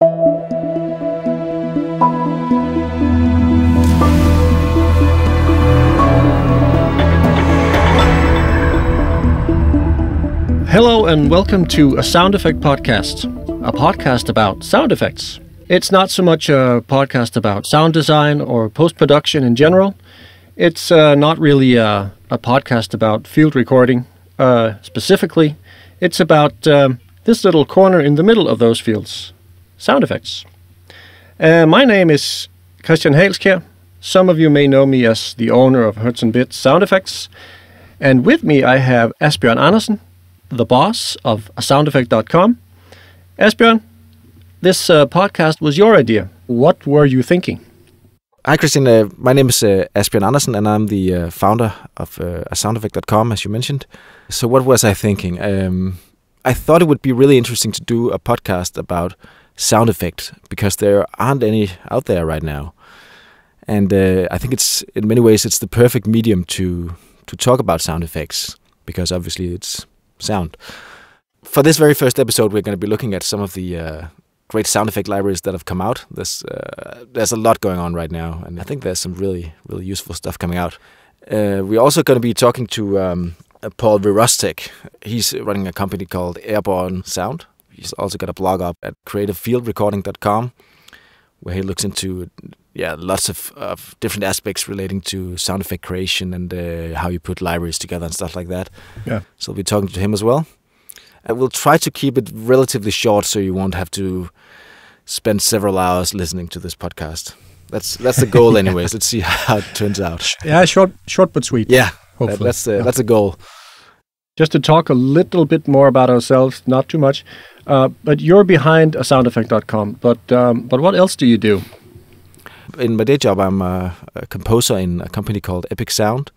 Hello and welcome to a sound effect podcast, a podcast about sound effects. It's not so much a podcast about sound design or post-production in general. It's not really a podcast about field recording specifically. It's about this little corner in the middle of those fields, sound effects. My name is Christian Halskjær. Some of you may know me as the owner of Hertz & Bits Sound Effects. And with me I have Asbjørn Andersen, the boss of soundeffect.com. Asbjørn, this podcast was your idea. What were you thinking? Hi Christian, my name is Asbjørn Andersen and I'm the founder of soundeffect.com, as you mentioned. So what was I thinking? I thought it would be really interesting to do a podcast about sound effects because there aren't any out there right now. And I think it's, in many ways, it's the perfect medium to talk about sound effects because obviously it's sound. For this very first episode, we're going to be looking at some of the great sound effect libraries that have come out. There's a lot going on right now, and I think there's some really, really useful stuff coming out. We're also going to be talking to Paul Virostek. He's running a company called Airborne Sound. He's also got a blog up at creativefieldrecording.com where he looks into lots of different aspects relating to sound effect creation and how you put libraries together and stuff like that. Yeah. So we'll be talking to him as well. And we'll try to keep it relatively short so you won't have to spend several hours listening to this podcast. That's the goal anyways. Let's see how it turns out. Yeah, short but sweet. Yeah, hopefully. That's a goal. Just to talk a little bit more about ourselves, not too much, but you're behind soundeffect.com. But what else do you do? In my day job, I'm a composer in a company called Epic Sound.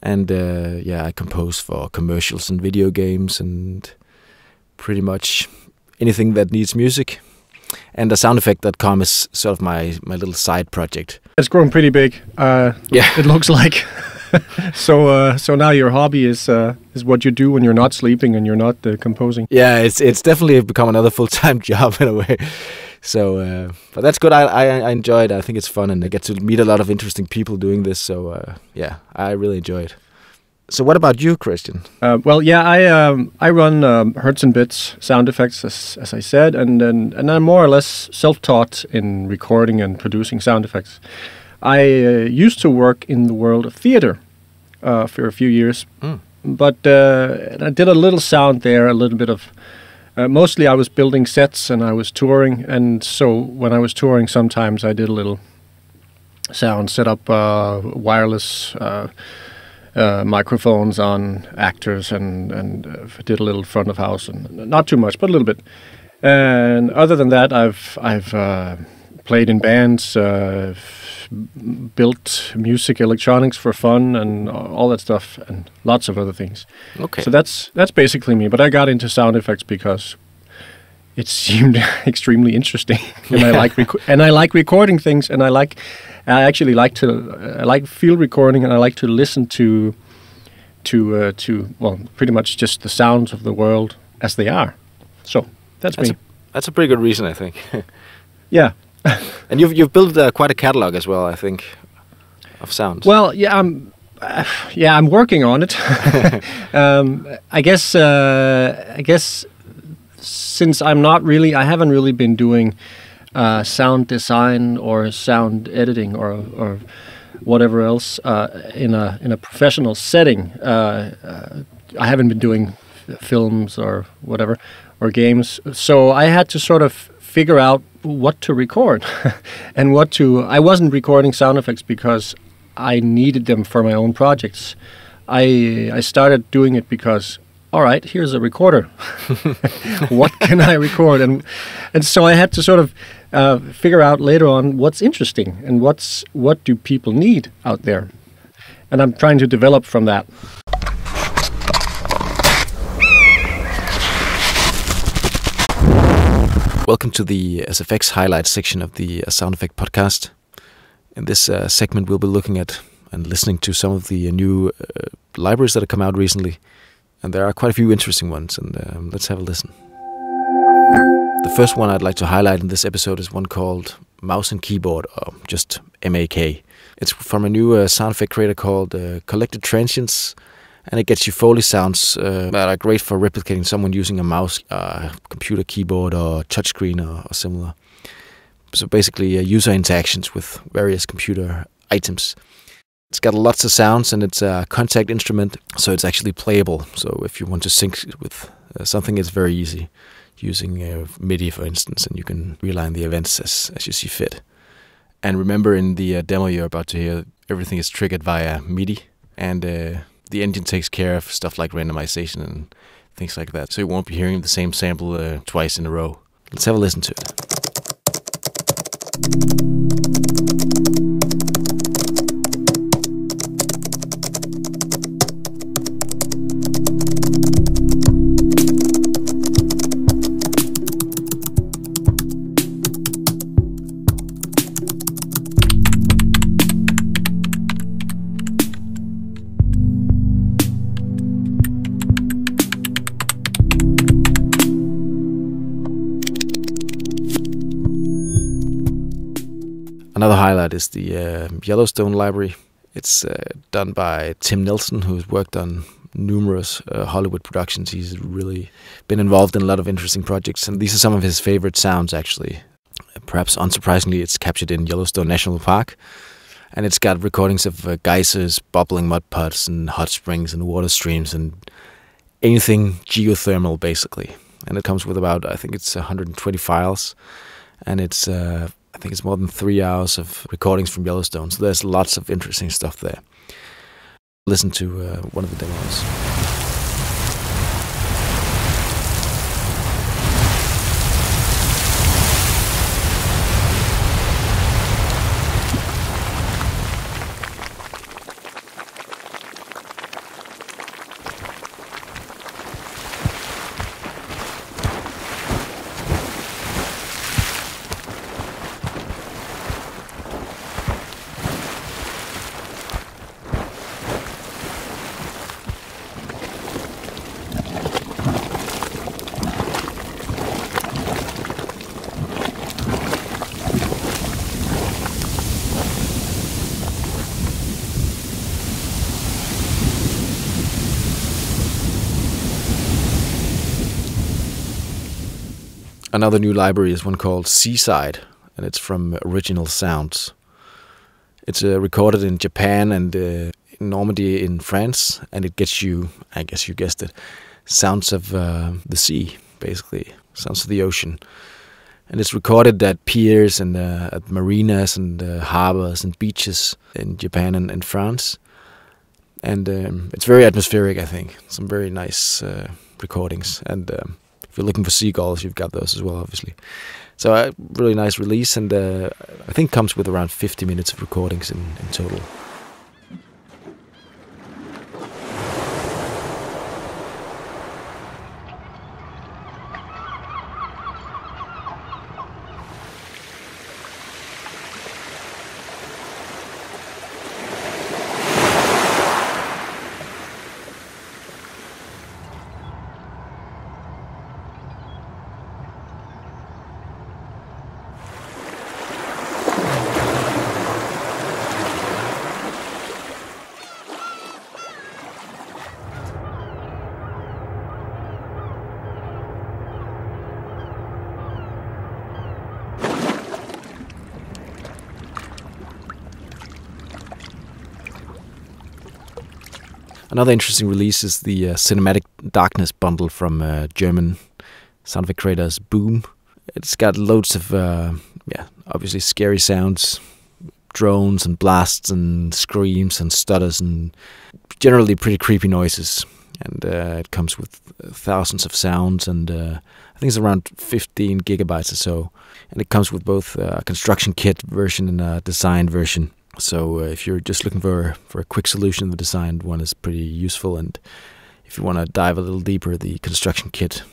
And I compose for commercials and video games and pretty much anything that needs music. And soundeffect.com is sort of my little side project. It's grown pretty big. It looks like. So now your hobby is what you do when you're not sleeping and you're not composing. Yeah, it's definitely become another full-time job in a way. So, but that's good. I enjoy it. I think it's fun, and I get to meet a lot of interesting people doing this. So, I really enjoy it. So, what about you, Christian? I run Hertz & Bits Sound Effects, as I said, and I'm more or less self-taught in recording and producing sound effects. I used to work in the world of theater for a few years, but I did a little sound there, a little bit of. Mostly I was building sets and I was touring, and so when I was touring sometimes I did a little sound, set up wireless microphones on actors and did a little front of house, and not too much, but a little bit. And other than that, I've played in bands, built music electronics for fun and all that stuff, and lots of other things. Okay. So that's basically me. But I got into sound effects because it seemed extremely interesting, and I like recording things, and I like field recording, and I like to listen to pretty much just the sounds of the world as they are. So that's me. That's a pretty good reason, I think. Yeah. And you've built quite a catalog as well, I think, of sounds. Well, I'm working on it. I guess since I haven't really been doing sound design or sound editing or whatever else in a professional setting. I haven't been doing films or whatever or games, so I had to sort of figure out what to record and I wasn't recording sound effects because I needed them for my own projects. I started doing it because, all right, here's a recorder. What can I record? And so I had to sort of figure out later on what's interesting and what do people need out there. And I'm trying to develop from that. Welcome to the SFX highlights section of the Sound Effect podcast. In this segment, we'll be looking at and listening to some of the new libraries that have come out recently. And there are quite a few interesting ones, and let's have a listen. The first one I'd like to highlight in this episode is one called Mouse and Keyboard, or just MAK. It's from a new sound effect creator called Collected Transients, and it gets you Foley sounds that are great for replicating someone using a mouse, computer keyboard, or touchscreen or similar. So basically user interactions with various computer items. It's got lots of sounds, and it's a contact instrument, so it's actually playable. So if you want to sync with something, it's very easy using MIDI, for instance, and you can realign the events as you see fit. And remember, in the demo you're about to hear, everything is triggered via MIDI, and the engine takes care of stuff like randomization and things like that. So you won't be hearing the same sample twice in a row. Let's have a listen to it. Another highlight is the Yellowstone library. It's done by Tim Nelson, who's worked on numerous Hollywood productions. He's really been involved in a lot of interesting projects, and these are some of his favorite sounds, actually. Perhaps unsurprisingly, it's captured in Yellowstone National Park, and it's got recordings of geysers, bubbling mud pots, and hot springs, and water streams, and anything geothermal, basically. And it comes with about, I think it's 120 files, and it's I think it's more than 3 hours of recordings from Yellowstone, so there's lots of interesting stuff there. Listen to one of the demos. Another new library is one called Seaside, and it's from Original Sounds. It's recorded in Japan and in Normandy in France, and it gets you, I guess you guessed it, sounds of the sea, basically, sounds of the ocean. And it's recorded at piers and at marinas and harbors and beaches in Japan and France. And it's very atmospheric, I think. Some very nice recordings. And if you're looking for seagulls, you've got those as well, obviously. So a really nice release, and I think comes with around 50 minutes of recordings in total. Another interesting release is the Cinematic Darkness bundle from German sound effect creators Boom. It's got loads of, obviously scary sounds, drones and blasts and screams and stutters and generally pretty creepy noises. And it comes with thousands of sounds, and I think it's around 15 gigabytes or so. And it comes with both a construction kit version and a designed version. So if you're just looking for a quick solution, the designed one is pretty useful. And if you want to dive a little deeper, the construction kit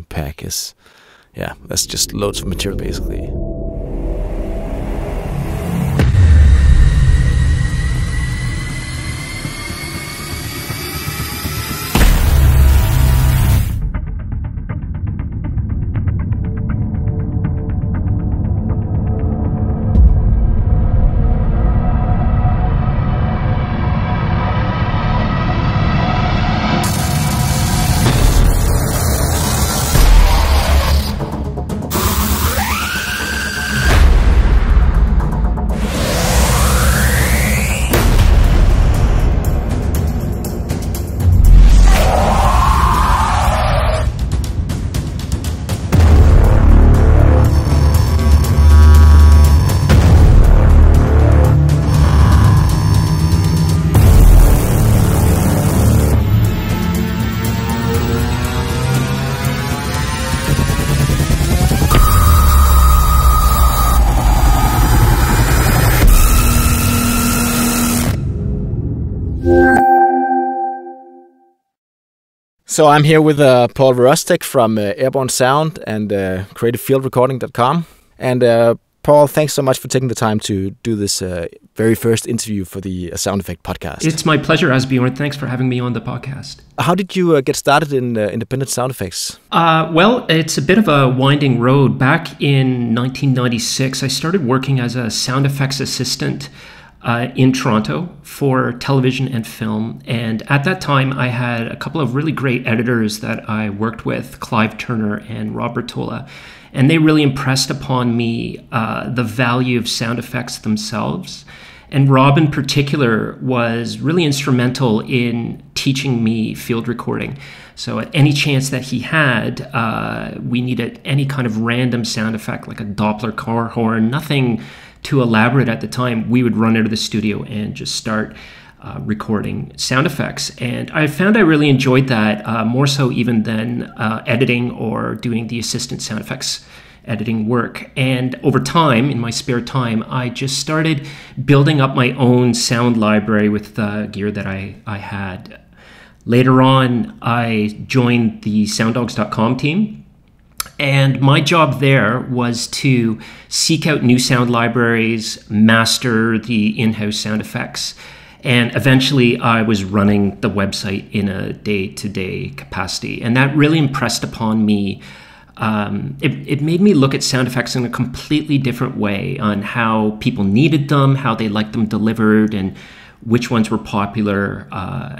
pack is, that's just loads of material basically. So I'm here with Paul Virostek from Airborne Sound and creativefieldrecording.com. And Paul, thanks so much for taking the time to do this very first interview for the Sound Effect podcast. It's my pleasure, Asbjorn. Thanks for having me on the podcast. How did you get started in independent sound effects? Well, it's a bit of a winding road. Back in 1996, I started working as a sound effects assistant in Toronto for television and film. And at that time, I had a couple of really great editors that I worked with, Clive Turner and Robert Tola. And they really impressed upon me the value of sound effects themselves. And Rob in particular was really instrumental in teaching me field recording. So at any chance that he had, we needed any kind of random sound effect, like a Doppler car horn, nothing too elaborate at the time. We would run out of the studio and just start recording sound effects. And I found I really enjoyed that, more so even than editing or doing the assistant sound effects editing work. And over time, in my spare time, I just started building up my own sound library with the gear that I had. Later on, I joined the sounddogs.com team. And my job there was to seek out new sound libraries, master the in-house sound effects. And eventually I was running the website in a day-to-day capacity. And that really impressed upon me. It made me look at sound effects in a completely different way on how people needed them, how they liked them delivered, and which ones were popular.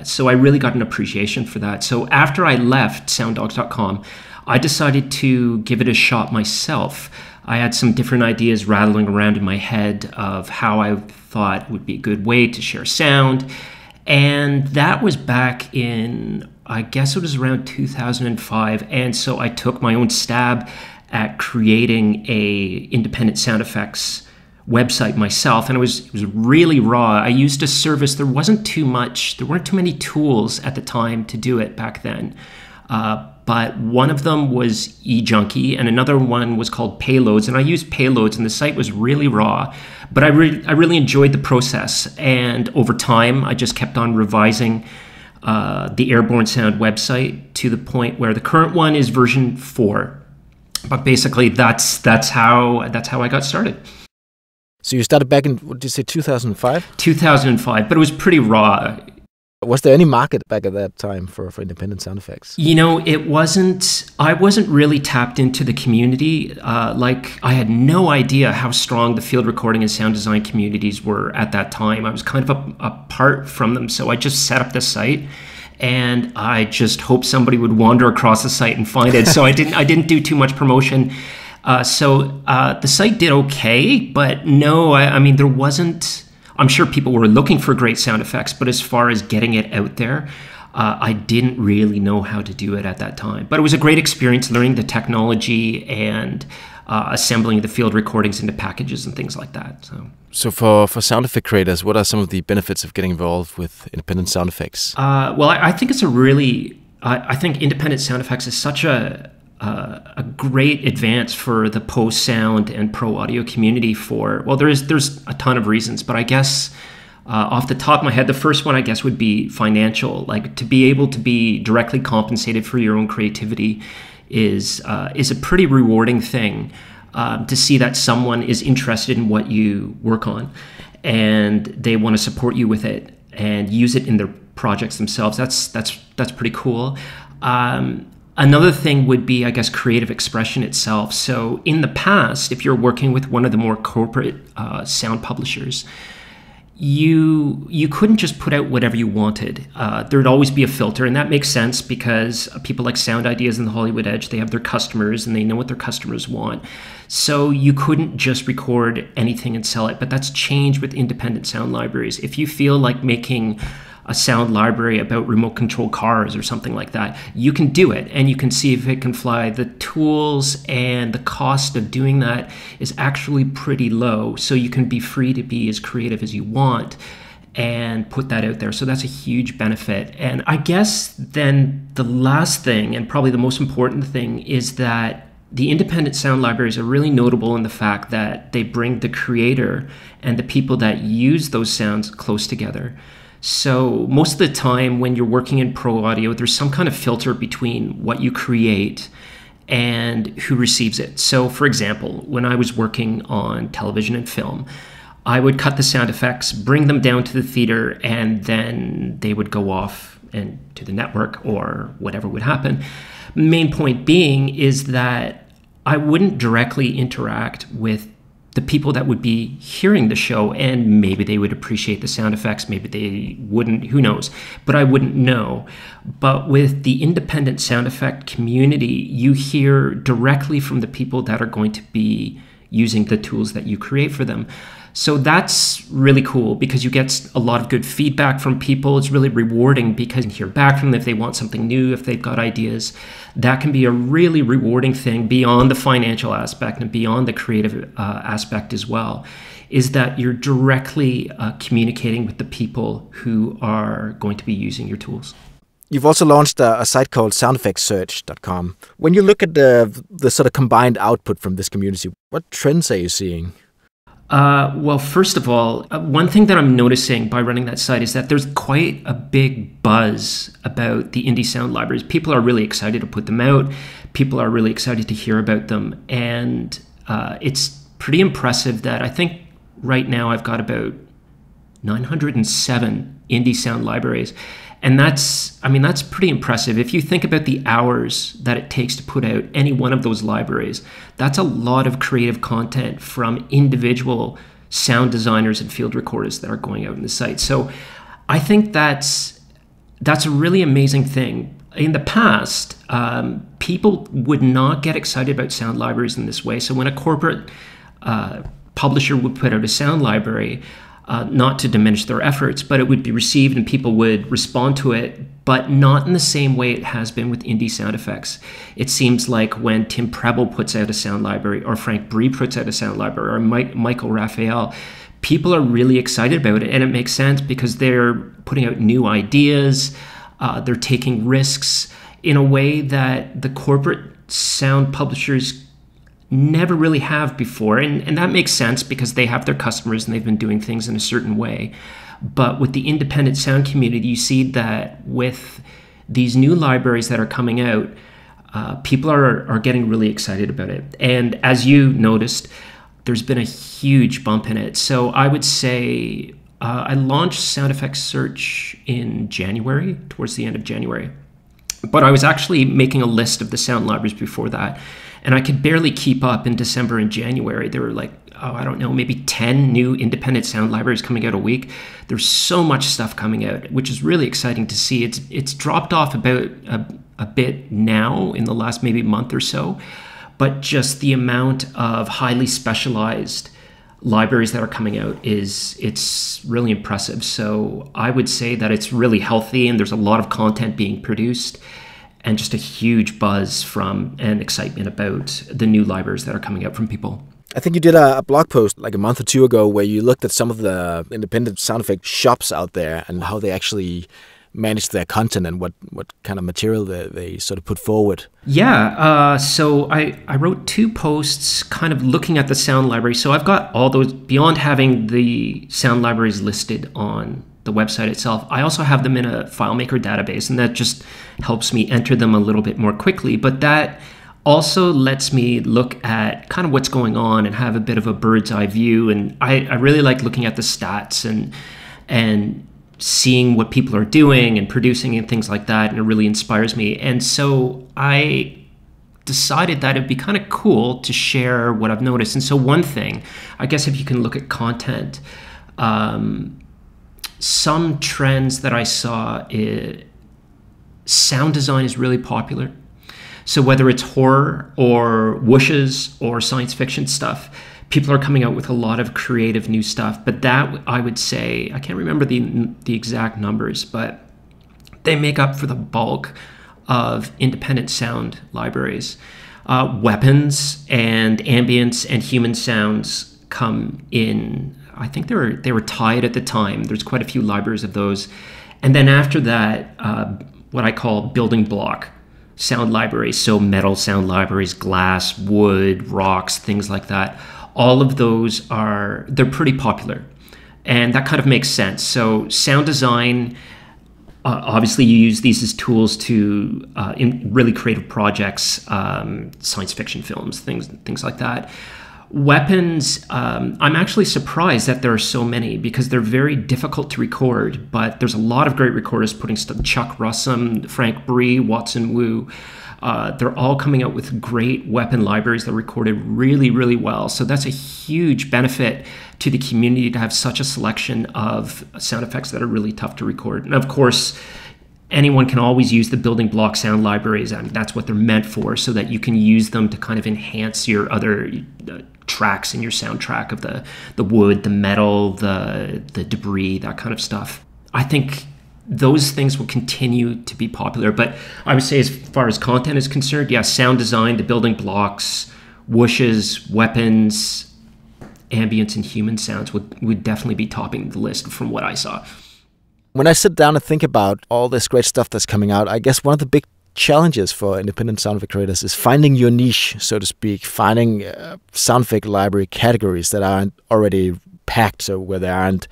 So I really got an appreciation for that. So after I left sounddogs.com, I decided to give it a shot myself. I had some different ideas rattling around in my head of how I thought would be a good way to share sound. And that was back in, I guess it was around 2005. And so I took my own stab at creating a independent sound effects website myself. And it was really raw. I used a service. There weren't too many tools at the time to do it back then. But one of them was eJunkie, and another one was called Payloads. And I used Payloads, and the site was really raw. But I really enjoyed the process. And over time, I just kept on revising the Airborne Sound website to the point where the current one is version 4. But basically, that's how I got started. So you started back in, what did you say, 2005? 2005, but it was pretty raw. Was there any market back at that time for independent sound effects? You know, I wasn't really tapped into the community. I had no idea how strong the field recording and sound design communities were at that time. I was kind of apart from them. So I just set up the site and I just hoped somebody would wander across the site and find it. So I didn't do too much promotion. So the site did okay, but no, I mean, there wasn't... I'm sure people were looking for great sound effects, but as far as getting it out there, I didn't really know how to do it at that time. But it was a great experience learning the technology and assembling the field recordings into packages and things like that. So for sound effect creators, what are some of the benefits of getting involved with independent sound effects? Well, I think it's I think independent sound effects is such a great advance for the post sound and pro audio community there's a ton of reasons, but I guess off the top of my head, the first one I guess would be financial. Like, to be able to be directly compensated for your own creativity is a pretty rewarding thing. To see that someone is interested in what you work on and they want to support you with it and use it in their projects themselves. That's pretty cool. Another thing would be, I guess, creative expression itself. So in the past, if you're working with one of the more corporate sound publishers, you couldn't just put out whatever you wanted. There'd always be a filter, and that makes sense because people like Sound Ideas and the Hollywood Edge, they have their customers and they know what their customers want. So you couldn't just record anything and sell it, but that's changed with independent sound libraries. If you feel like making a sound library about remote control cars or something like that, you can do it and you can see if it can fly. The tools and the cost of doing that is actually pretty low, so you can be free to be as creative as you want and put that out there. So that's a huge benefit. And I guess then the last thing, and probably the most important thing, is that the independent sound libraries are really notable in the fact that they bring the creator and the people that use those sounds close together. So most of the time when you're working in pro audio, there's some kind of filter between what you create and who receives it. So for example, when I was working on television and film, I would cut the sound effects, bring them down to the theater, and then they would go off and to the network or whatever would happen. Main point being is that I wouldn't directly interact with the people that would be hearing the show, and maybe they would appreciate the sound effects, maybe they wouldn't, who knows, but I wouldn't know. But with the independent sound effect community, you hear directly from the people that are going to be using the tools that you create for them. So that's really cool because you get a lot of good feedback from people. It's really rewarding because you hear back from them if they want something new, if they've got ideas. That can be a really rewarding thing beyond the financial aspect and beyond the creative aspect as well, is that you're directly communicating with the people who are going to be using your tools. You've also launched a site called soundeffectsearch.com. When you look at the sort of combined output from this community, what trends are you seeing? Well, first of all, one thing that I'm noticing by running that site is that there's quite a big buzz about the indie sound libraries. People are really excited to put them out. People are really excited to hear about them. And it's pretty impressive that I think right now I've got about 907 indie sound libraries. And that's pretty impressive. If you think about the hours that it takes to put out any one of those libraries, that's a lot of creative content from individual sound designers and field recorders that are going out on the site. So I think that's a really amazing thing. In the past, people would not get excited about sound libraries in this way. So when a corporate publisher would put out a sound library, not to diminish their efforts, but it would be received and people would respond to it, but not in the same way it has been with indie sound effects. It seems like when Tim Preble puts out a sound library, or Frank Bree puts out a sound library, or Michael Raphael, people are really excited about it. And it makes sense because they're putting out new ideas, they're taking risks in a way that the corporate sound publishers never really have before. And that makes sense because they have their customers and they've been doing things in a certain way. But with the independent sound community, you see that with these new libraries that are coming out, people are getting really excited about it. And as you noticed, there's been a huge bump in it. So I would say I launched Sound Effects Search in January, towards the end of January. But I was actually making a list of the sound libraries before that. And I could barely keep up in December and January. There were like, I don't know, maybe 10 new independent sound libraries coming out a week. There's so much stuff coming out, which is really exciting to see. It's dropped off about a bit now in the last maybe month or so. But just the amount of highly specialized libraries that are coming out it's really impressive. So I would say that it's really healthy and there's a lot of content being produced. And just a huge buzz from and excitement about the new libraries that are coming out from people. I think you did a blog post like a month or two ago where you looked at some of the independent sound effect shops out there and how they actually manage their content and what kind of material they sort of put forward. Yeah, so I wrote 2 posts kind of looking at the sound library. So I've got all those, beyond having the sound libraries listed on the website itself, I also have them in a FileMaker database, and that just helps me enter them a little bit more quickly. But that also lets me look at kind of what's going on and have a bit of a bird's eye view. And I really like looking at the stats and seeing what people are doing and producing and things like that, and it really inspires me. And so I decided that it'd be kind of cool to share what I've noticed. And so one thing, I guess if you can look at content, some trends that I saw, sound design is really popular. So whether it's horror or whooshes or science fiction stuff, people are coming out with a lot of creative new stuff. But that, I would say, I can't remember the exact numbers, but they make up for the bulk of independent sound libraries. Weapons and ambience and human sounds come in. I think they were tied at the time. There's quite a few libraries of those. And then after that, what I call building block sound libraries. So metal sound libraries, glass, wood, rocks, things like that. All of those they're pretty popular. And that kind of makes sense. So sound design, obviously you use these as tools to in really creative projects, science fiction films, things like that. Weapons, I'm actually surprised that there are so many because they're very difficult to record, but there's a lot of great recorders putting stuff, Chuck Russum, Frank Bree, Watson Wu. They're all coming out with great weapon libraries that are recorded really, really well. So that's a huge benefit to the community to have such a selection of sound effects that are really tough to record. And of course, anyone can always use the building block sound libraries. I mean, that's what they're meant for, so that you can use them to kind of enhance your other tracks in your soundtrack of the wood, the metal, the debris, that kind of stuff. I think those things will continue to be popular. But I would say as far as content is concerned, yeah, sound design, the building blocks, whooshes, weapons, ambience, and human sounds would definitely be topping the list from what I saw. When I sit down and think about all this great stuff that's coming out, I guess one of the big challenges for independent sound effect creators is finding your niche, so to speak, finding sound effect library categories that aren't already packed, so where there aren't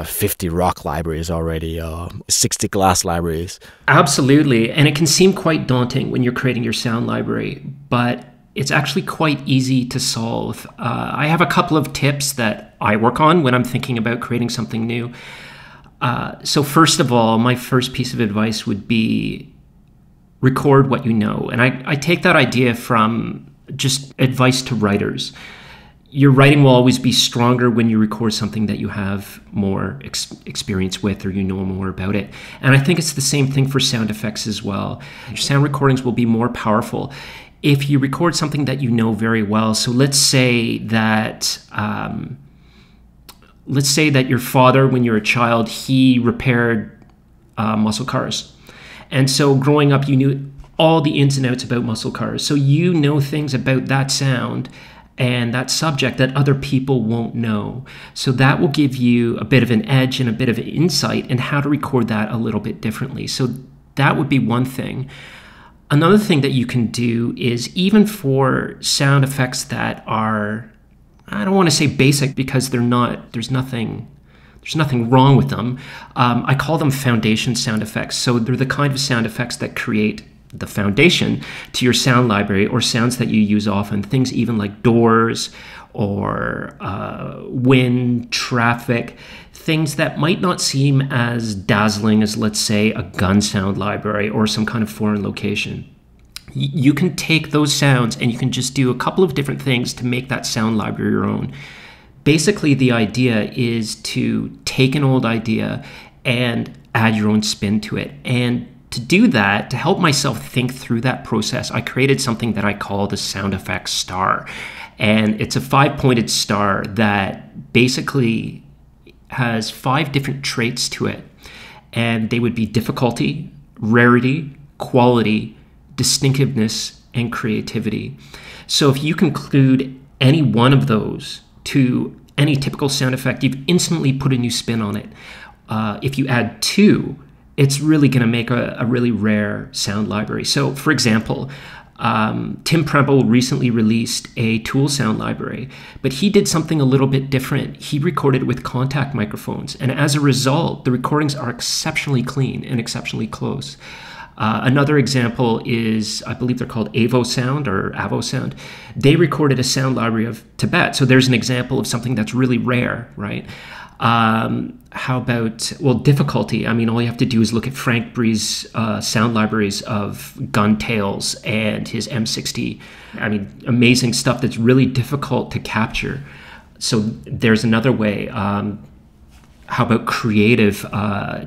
50 rock libraries already or 60 glass libraries. Absolutely, and it can seem quite daunting when you're creating your sound library, but it's actually quite easy to solve. I have a couple of tips that I work on when I'm thinking about creating something new. So first of all, my first piece of advice would be record what you know. And I take that idea from just advice to writers. Your writing will always be stronger when you record something that you have more experience with or you know more about it. And I think it's the same thing for sound effects as well. Your sound recordings will be more powerful if you record something that you know very well. So let's say that your father, when you were a child, he repaired muscle cars. And so growing up, you knew all the ins and outs about muscle cars. So you know things about that sound and that subject that other people won't know. So that will give you a bit of an edge and a bit of an insight in how to record that a little bit differently. So that would be one thing. Another thing that you can do is, even for sound effects that are, I don't want to say basic because they're not, there's nothing wrong with them. I call them foundation sound effects. So they're the kind of sound effects that create the foundation to your sound library, or sounds that you use often. Things even like doors or wind, traffic, things that might not seem as dazzling as, let's say, a gun sound library or some kind of foreign location. You can take those sounds and you can just do a couple of different things to make that sound library your own. Basically, the idea is to take an old idea and add your own spin to it. And to do that, to help myself think through that process, I created something that I call the sound effects star. And it's a 5-pointed star that basically has 5 different traits to it. And they would be difficulty, rarity, quality, distinctiveness, and creativity. So if you conclude any one of those to any typical sound effect, you've instantly put a new spin on it. If you add 2, it's really going to make a really rare sound library. So, for example, Tim Preble recently released a Tool sound library, but he did something a little bit different. He recorded with contact microphones, and as a result, the recordings are exceptionally clean and exceptionally close. Another example is, I believe they're called Avo Sound or Avo Sound. They recorded a sound library of Tibet. So there's an example of something that's really rare, right? How about, well, difficulty? I mean, all you have to do is look at Frank Bree's sound libraries of gun tails and his M60. I mean, amazing stuff that's really difficult to capture. So there's another way. How about creative?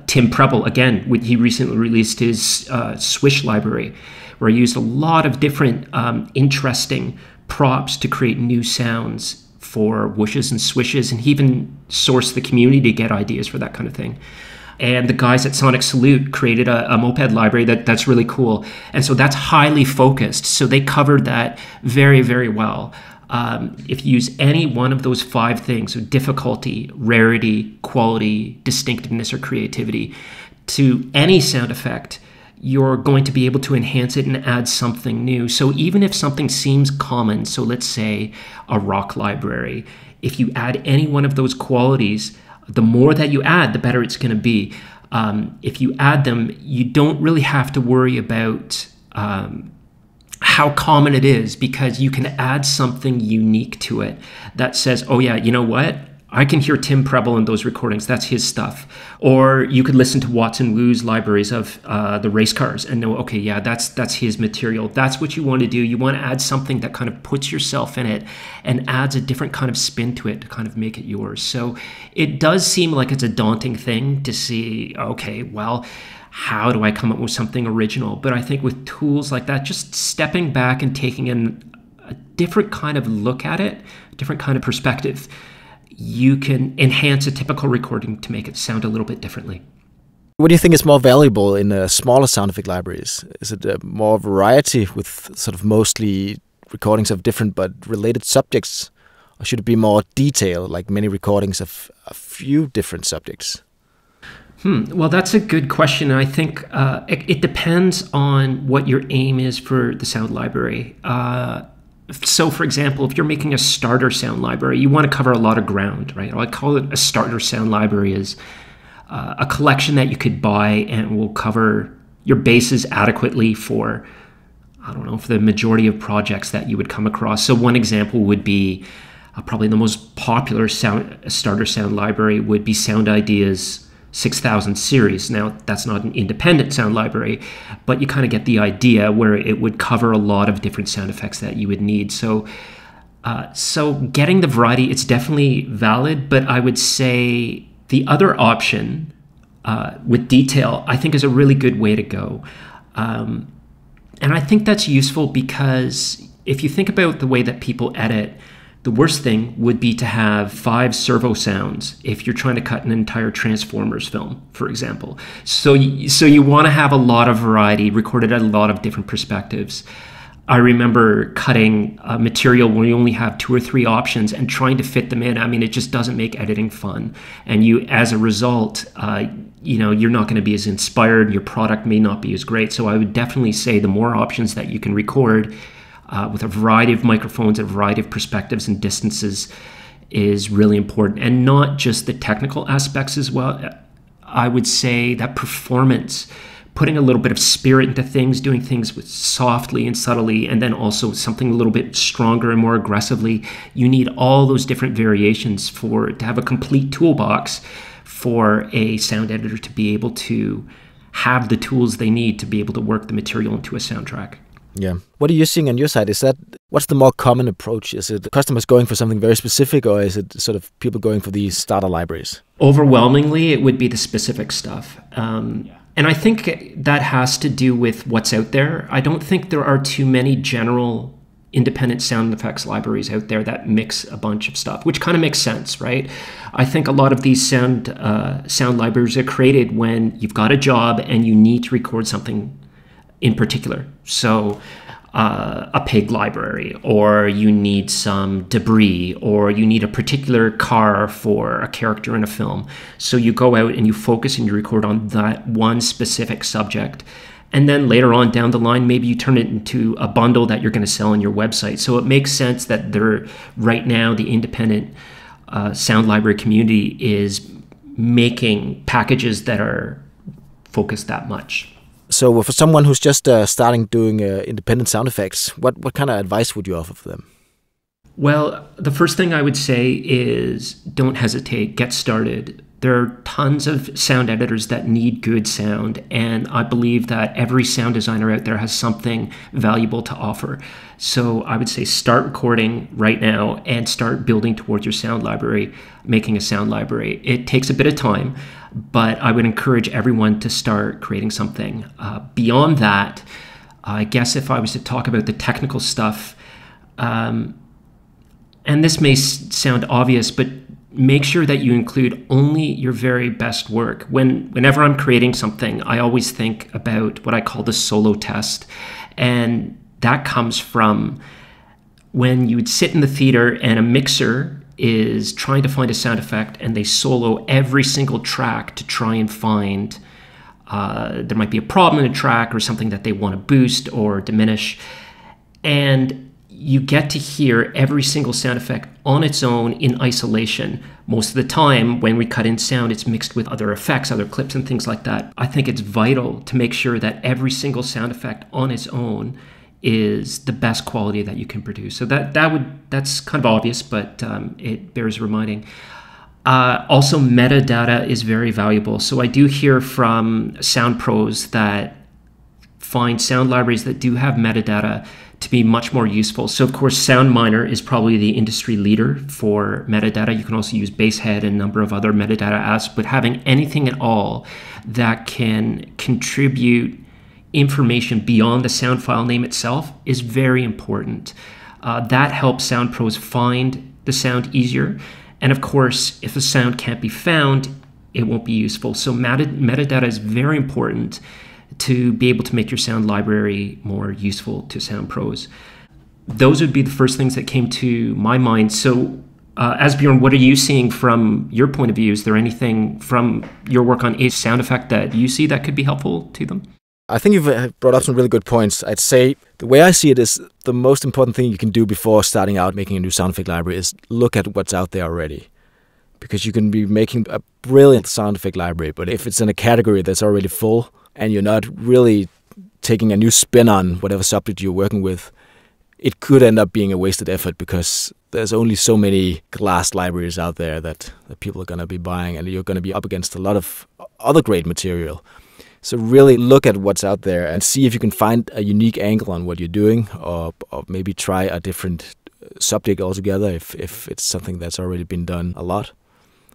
Tim Preble, again, he recently released his Swish library, where he used a lot of different interesting props to create new sounds for whooshes and swishes, and he even sourced the community to get ideas for that kind of thing. And the guys at Sonic Salute created a moped library that's really cool. And so that's highly focused. So they covered that very, very well. If you use any one of those 5 things, so difficulty, rarity, quality, distinctiveness, or creativity, to any sound effect, you're going to be able to enhance it and add something new. So even if something seems common, so let's say a rock library, if you add any one of those qualities, the more that you add, the better it's going to be. If you add them, you don't really have to worry about how common it is, because you can add something unique to it that says, oh yeah, you know what? I can hear Tim Preble in those recordings. That's his stuff. Or you could listen to Watson Wu's libraries of the race cars and know, okay, yeah, that's his material. That's what you want to do. You want to add something that kind of puts yourself in it and adds a different kind of spin to it to kind of make it yours. So it does seem like it's a daunting thing to see, okay, well, how do I come up with something original? But I think with tools like that, just stepping back and taking in a different kind of look at it, a different kind of perspective, you can enhance a typical recording to make it sound a little bit differently. What do you think is more valuable in smaller sound effect libraries? Is it more variety with sort of mostly recordings of different but related subjects? Or should it be more detail, like many recordings of a few different subjects? Well, that's a good question. I think it depends on what your aim is for the sound library. So, for example, if you're making a starter sound library, you want to cover a lot of ground, right? I call it a starter sound library is a collection that you could buy and will cover your bases adequately for, I don't know, for the majority of projects that you would come across. So one example would be probably the most popular starter sound library would be Sound Ideas 6000 series. Now, that's not an independent sound library, but you kind of get the idea where it would cover a lot of different sound effects that you would need. So getting the variety, it's definitely valid, but I would say the other option with detail, I think is a really good way to go. And I think that's useful because if you think about the way that people edit, the worst thing would be to have 5 servo sounds if you're trying to cut an entire Transformers film, for example. So you want to have a lot of variety, recorded at a lot of different perspectives. I remember cutting material where you only have 2 or 3 options and trying to fit them in. I mean, it just doesn't make editing fun. And you, as a result, you're not going to be as inspired. Your product may not be as great. So I would definitely say the more options that you can record with a variety of microphones, a variety of perspectives and distances is really important. And not just the technical aspects as well. I would say that performance, putting a little bit of spirit into things, doing things with softly and subtly, and then also something a little bit stronger and more aggressively. You need all those different variations to have a complete toolbox for a sound editor to be able to have the tools they need to be able to work the material into a soundtrack. Yeah. What are you seeing on your side? What's the more common approach? Is it customers going for something very specific, or is it sort of people going for these starter libraries? Overwhelmingly, it would be the specific stuff. And I think that has to do with what's out there. I don't think there are too many general independent sound effects libraries out there that mix a bunch of stuff, which kind of makes sense, right? I think a lot of these sound libraries are created when you've got a job and you need to record something in particular. So a pig library, or you need some debris, or you need a particular car for a character in a film. So you go out and you focus and you record on that one specific subject. And then later on down the line, maybe you turn it into a bundle that you're going to sell on your website. So it makes sense that right now the independent sound library community is making packages that are focused that much. So for someone who's just starting doing independent sound effects, what kind of advice would you offer for them? Well, the first thing I would say is don't hesitate, get started. There are tons of sound editors that need good sound, and I believe that every sound designer out there has something valuable to offer. So I would say start recording right now and start building towards your sound library, making a sound library. It takes a bit of time, but I would encourage everyone to start creating something. Beyond that, I guess if I was to talk about the technical stuff, and this may sound obvious, but make sure that you include only your very best work. Whenever I'm creating something, I always think about what I call the solo test. And that comes from when you would sit in the theater and a mixer is trying to find a sound effect and they solo every single track to try and find, there might be a problem in a track or something that they want to boost or diminish. And you get to hear every single sound effect on its own in isolation. Most of the time, when we cut in sound, it's mixed with other effects, other clips and things like that. I think it's vital to make sure that every single sound effect on its own is the best quality that you can produce. So that's kind of obvious, but it bears reminding. Also, metadata is very valuable. So I do hear from sound pros that find sound libraries that do have metadata to be much more useful. So of course, SoundMiner is probably the industry leader for metadata. You can also use Basehead and a number of other metadata apps, but having anything at all that can contribute information beyond the sound file name itself is very important. That helps sound pros find the sound easier. And of course, if a sound can't be found, it won't be useful. So metadata is very important to be able to make your sound library more useful to sound pros. Those would be the first things that came to my mind. So Asbjørn, what are you seeing from your point of view? Is there anything from your work on a sound effect that you see that could be helpful to them? I think you've brought up some really good points. I'd say the way I see it is the most important thing you can do before starting out making a new sound effect library is look at what's out there already. Because you can be making a brilliant sound effect library, but if it's in a category that's already full and you're not really taking a new spin on whatever subject you're working with, it could end up being a wasted effort because there's only so many glass libraries out there that people are going to be buying, and you're going to be up against a lot of other great material. So really look at what's out there and see if you can find a unique angle on what you're doing, or maybe try a different subject altogether if it's something that's already been done a lot.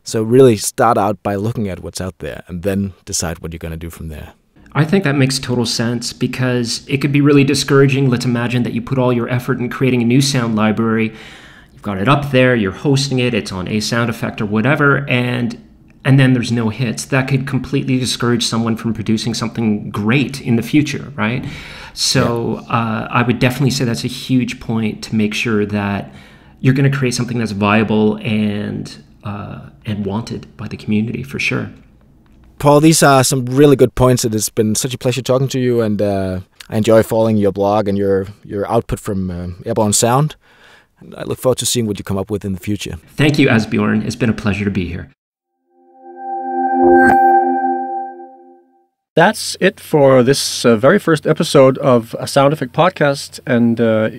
So really start out by looking at what's out there and then decide what you're going to do from there. I think that makes total sense because it could be really discouraging. Let's imagine that you put all your effort in creating a new sound library. You've got it up there, you're hosting it, it's on a sound effect or whatever, and then there's no hits. That could completely discourage someone from producing something great in the future, right? So I would definitely say that's a huge point to make sure that you're going to create something that's viable and wanted by the community for sure. Paul, these are some really good points. It has been such a pleasure talking to you, and I enjoy following your blog and your output from Airborne Sound. And I look forward to seeing what you come up with in the future. Thank you, Asbjørn. It's been a pleasure to be here. That's it for this very first episode of a Sound Effect podcast, and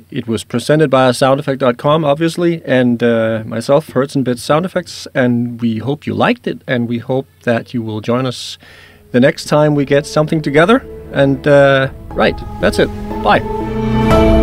it was presented by soundeffect.com, obviously, and myself, Hertz and Bits Sound Effects, and we hope you liked it, and we hope that you will join us the next time we get something together, and right, that's it. Bye.